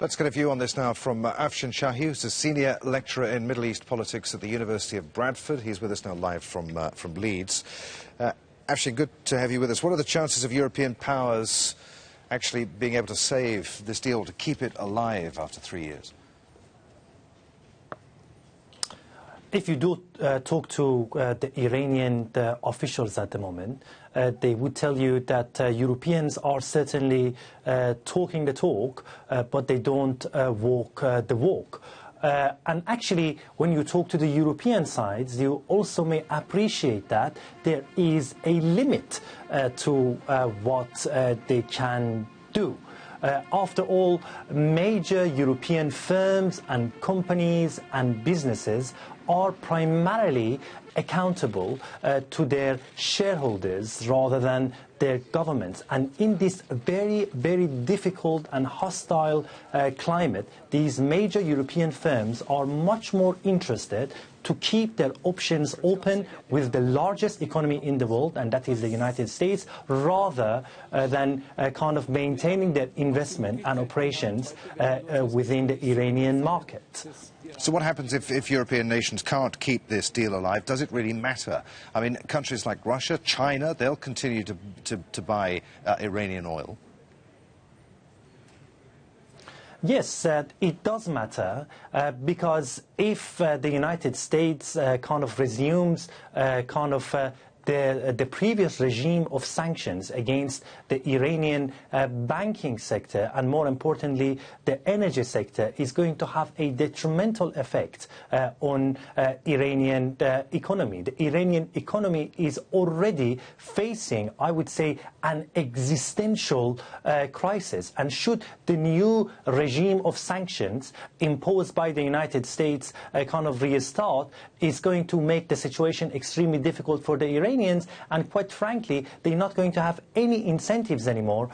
Let's get a view on this now from Afshin Shahi, who's a senior lecturer in Middle East politics at the University of Bradford. He's with us now live from Leeds. Afshin, good to have you with us. What are the chances of European powers actually being able to save this deal, to keep it alive after 3 years? If you do talk to the Iranian officials at the moment, they would tell you that Europeans are certainly talking the talk, but they don't walk the walk. And actually, when you talk to the European sides, you also may appreciate that there is a limit to what they can do. After all, major European firms and companies and businesses are primarily accountable to their shareholders rather than their governments. And in this very, very difficult and hostile climate, these major European firms are much more interested to keep their options open with the largest economy in the world, and that is the United States, rather than kind of maintaining their investment and operations within the Iranian market. So what happens if European nations can't keep this deal alive? Does it really matter? I mean, countries like Russia, China, they'll continue to buy Iranian oil. Yes, it does matter because if the United States kind of resumes the previous regime of sanctions against the Iranian banking sector, and more importantly the energy sector, is going to have a detrimental effect on Iranian economy. The Iranian economy is already facing, I would say, an existential crisis, and should the new regime of sanctions imposed by the United States kind of restart, is going to make the situation extremely difficult for the Iranians. And quite frankly, they're not going to have any incentives anymore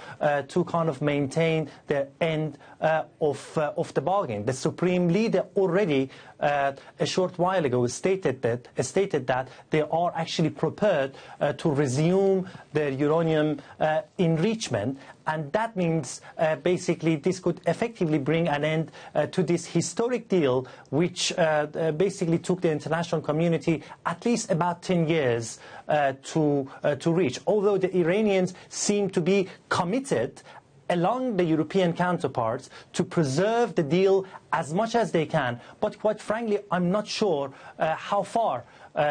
to kind of maintain their end of the bargain. The Supreme Leader already a short while ago stated that they are actually prepared to resume their uranium enrichment. And that means basically this could effectively bring an end to this historic deal, which basically took the international community at least about 10 years to reach. Although the Iranians seem to be committed, along the European counterparts, to preserve the deal as much as they can. But quite frankly, I'm not sure how far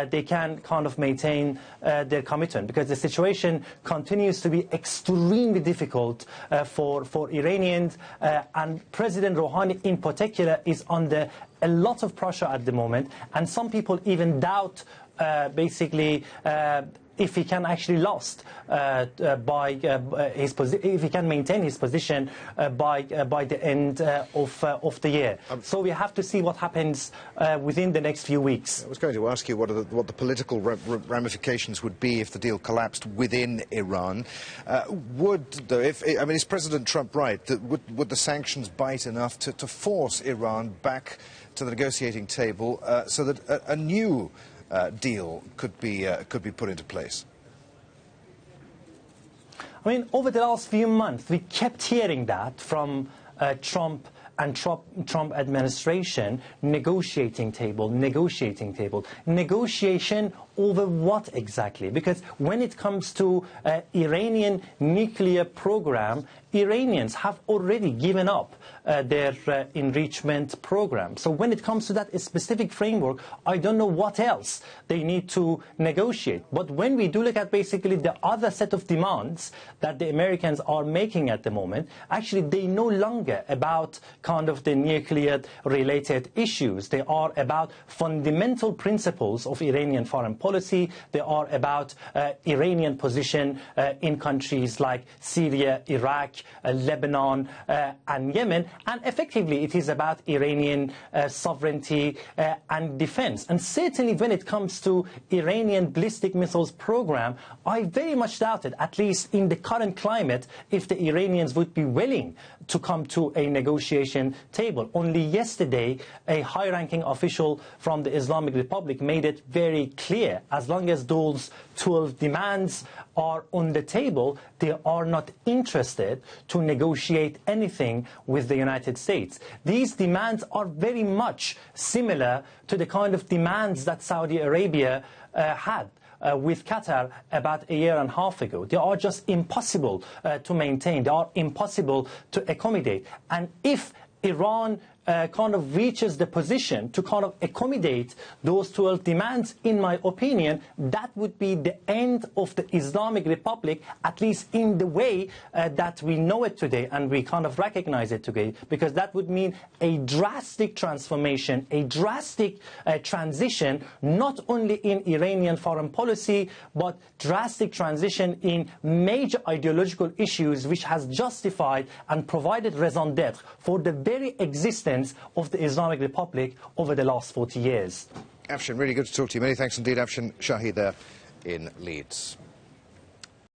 they can kind of maintain their commitment, because the situation continues to be extremely difficult for Iranians, and President Rouhani in particular is under a lot of pressure at the moment, and some people even doubt basically if he can actually if he can maintain his position by the end of the year. So we have to see what happens within the next few weeks. I was going to ask you what the political ramifications would be if the deal collapsed within Iran. Is President Trump right that would the sanctions bite enough to force Iran back to the negotiating table so that a new deal could be put into place? I mean, over the last few months, we kept hearing that from Trump and Trump administration. Negotiating table. Negotiation over what exactly? Because when it comes to Iranian nuclear program, Iranians have already given up their enrichment program. So when it comes to that specific framework, I don't know what else they need to negotiate. But when we do look at basically the other set of demands that the Americans are making at the moment, actually they no longer about kind of the nuclear related issues. They are about fundamental principles of Iranian foreign policy. They are about Iranian position in countries like Syria, Iraq, Lebanon and Yemen, and effectively it is about Iranian sovereignty and defense. And certainly when it comes to Iranian ballistic missiles program, I very much doubt it, at least in the current climate, if the Iranians would be willing to come to a negotiation table. Only yesterday, a high-ranking official from the Islamic Republic made it very clear clear. As long as those 12 demands are on the table, they are not interested to negotiate anything with the United States. These demands are very much similar to the kind of demands that Saudi Arabia had with Qatar about a year and a half ago. They are just impossible to maintain. They are impossible to accommodate. And if Iran kind of reaches the position to kind of accommodate those 12 demands, in my opinion, that would be the end of the Islamic Republic, at least in the way that we know it today and we kind of recognize it today, because that would mean a drastic transformation, a drastic transition, not only in Iranian foreign policy, but drastic transition in major ideological issues which has justified and provided raison d'etre for the very existence of the Islamic Republic over the last 40 years. Afshin, really good to talk to you. Many thanks indeed. Afshin Shahi there in Leeds.